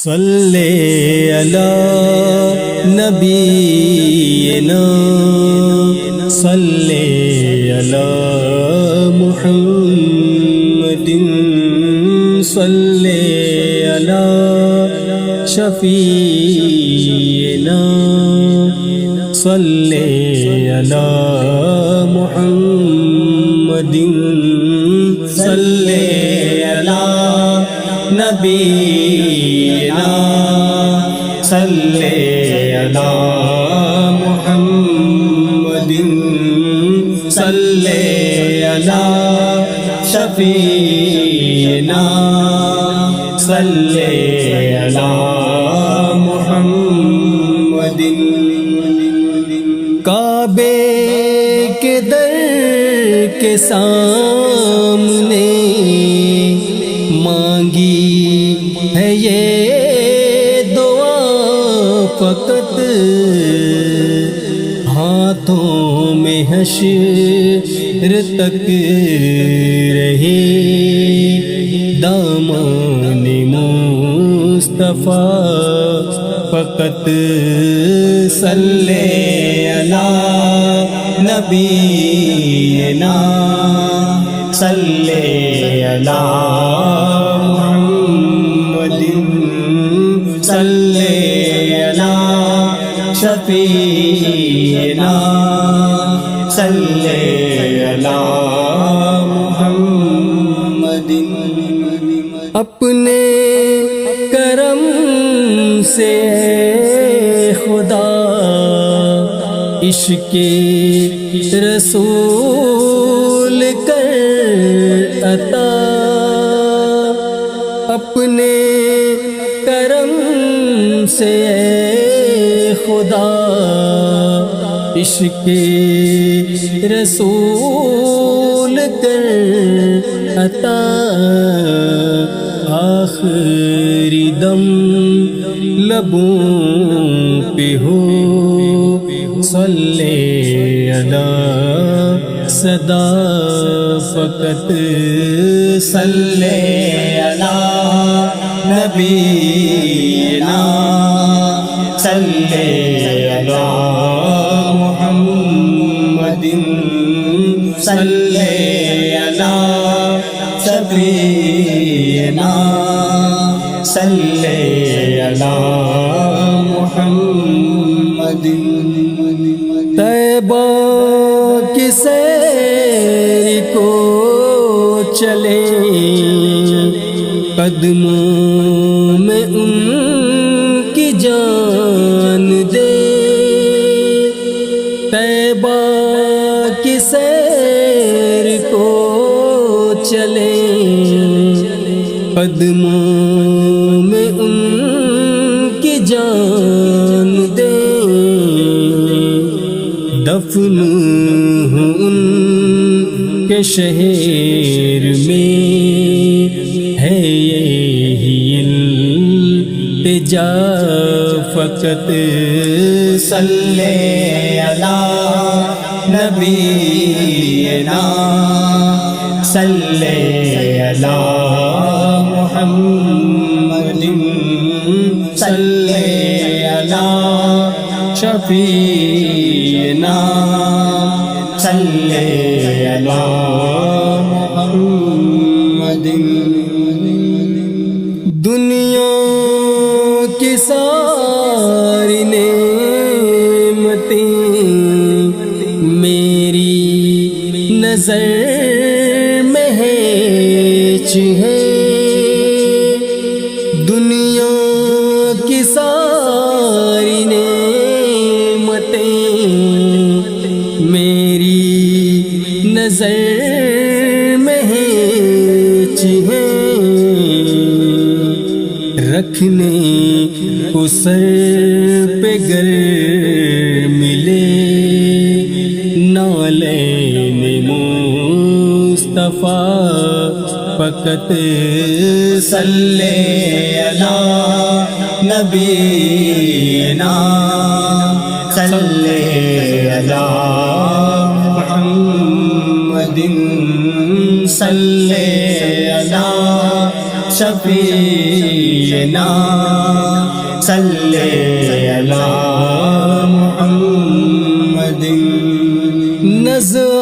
صلی علی نبینا صلی علی محمد صلی علی شفیعنا صلی علی محمد صلی علی نبینا صلی علی محمد صلی علی شفیعنا صلی علی محمد. کعبے کے در کے سامنے مانگی ہے یہ دعا فقط، ہاتھوں میں حشر تک رہے دامن مصطفیٰ فقط. صلی علی نبینا صلی علی محمد صلی علی شفیعنا صلی علی محمد. اپنے کرم سے خدا عشق رسول کر عطا، اپنے کرم سے خدا عشق رسول کر عطا. آخری دم لبوں پہ ہو صلی علی صدا فقط. صلی علی نبینا صلی علی محمد صلی علی شفیعنا صلی علی محمد. طیبہ کی سیر کو چلے قدموں میں ان کی جان دے، طیبہ کی سیر کو چلے قدموں میں ان کی جان دے. دفن ہوں ان کے شہر میں ہے یہی التجا فقط. صلی علی نبینا صلی علی محمد صلی علی شفیعنا صلی علی محمد. دنیا کی ساری نعمتیں میری نظر میں ہیچ ہیں، دنیا کی ساری نعمتیں میری نظر میں ہیچ ہیں. رکھنے کو سر پہ گر ملے نالین مصطفیٰ فقط. صلی علی نبینا صلی علی محمد صلی علی شفیعنا صلی علی محمد نزع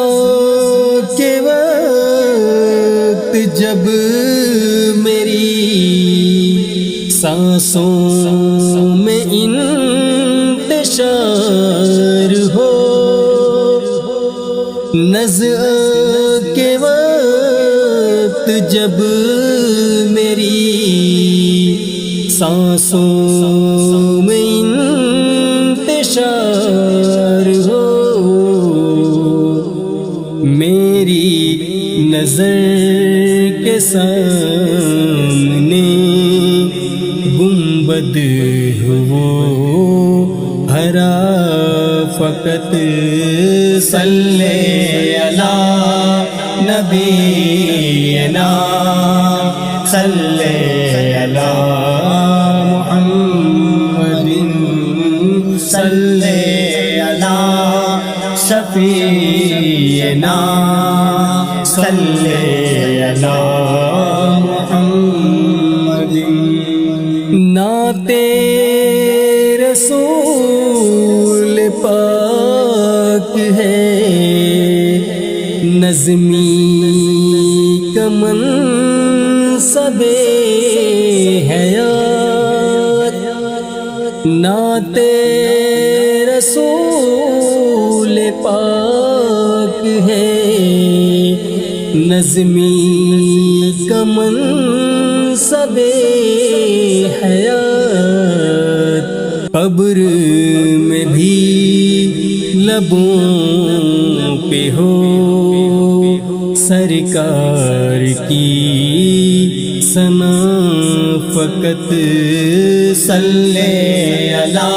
کے وقت جب میری سانسوں میں انتشار ہو، نزع کے وقت جب میری سانسوں میں انتشار ہو، میری نظر کے سامنے گنبد ہو ہرا فقط صلی علی نبینا صلی علی محمد صلی علی شفیعنا صلی علی محمد نعت رسول پاک ہے، نظمی کا منصب حیات، نعت رسول پاک ہے، نظمی کا منصب حیات، قبر میں بھی لبوں پہ ہو سرکار کی ثنا فقط صلی علی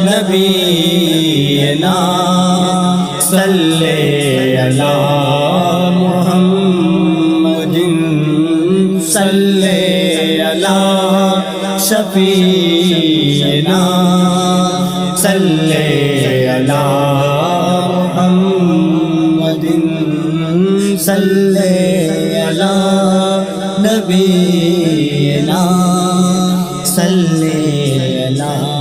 نبینا صلی علی محمد صلی علی شفیعنا صلی علی محمد صلی علی نبینا صلی علی